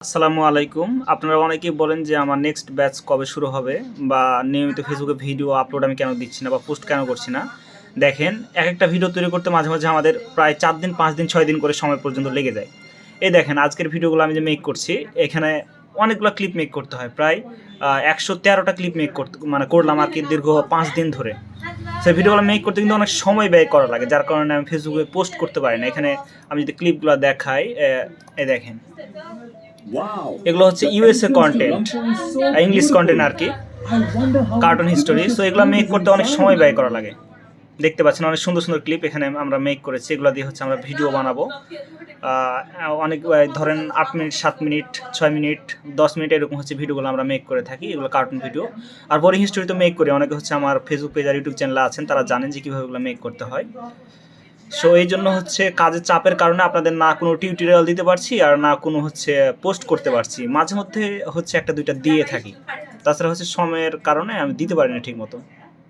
আসসালামু আলাইকুম। আপনারা অনেকেই বলেন যে আমার নেক্সট ব্যাচ কবে শুরু হবে বা নিয়মিত ফেসবুকে ভিডিও আপলোড আমি কেন দিচ্ছি না বা পোস্ট কেন করছি না। দেখেন, একটা ভিডিও তৈরি করতে মাঝে, মাঝে আমাদের প্রায় ৪ দিন, ৫ দিন, ৬ দিন করে সময় পর্যন্ত লেগে যায়। এই দেখেন, আজকের ভিডিওগুলো আমি যে মেক করছি, এখানে অনেকগুলো ক্লিপ মেক করতে হয়। প্রায় ১১৩টা ক্লিপ মেক করলাম আরকি দীর্ঘ ৫ দিন ধরে। সেই ভিডিওগুলো মেক করতে কিন্তু অনেক সময় ব্যয় করা লাগে, যার কারণে আমি ফেসবুকে পোস্ট করতে পারি না। এখানে আমি যদি ক্লিপগুলো দেখাই, এই দেখেন। এগুলো হচ্ছে ইউএসএ কন্টেন্ট, ইংলিশ কন্টেন্ট আর কি, কার্টুন হিস্টোরি। সো এগুলো মেক করতে অনেক সময় ব্যয় করা লাগে। দেখতে পাচ্ছেন অনেক সুন্দর সুন্দর ক্লিপ এখানে আমরা মেক করেছি। এগুলো দিয়ে হচ্ছে আমরা ভিডিও বানাবো। অনেক ধরেন ৮ মিনিট, ৭ মিনিট, ৬ মিনিট, ১০ মিনিট এরকম হচ্ছে ভিডিওগুলো আমরা মেক করে থাকি। এগুলো কার্টুন ভিডিও। আর বোরিং হিস্টোরি তো মেক করি। অনেকে হচ্ছে আমার ফেসবুক পেজ আর ইউটিউব চ্যানেলে আছেন, তারা জানেন যে কীভাবে এগুলো মেক করতে হয়। সো এই জন্য হচ্ছে কাজের চাপের কারণে আপনাদের না কোনো টিউটোরিয়াল দিতে পারছি আর না কোনো হচ্ছে পোস্ট করতে পারছি। মাঝে মধ্যে হচ্ছে একটা দুইটা দিয়ে থাকি। তাছাড়া হচ্ছে সময়ের কারণে আমি দিতে পারি না ঠিক মতো।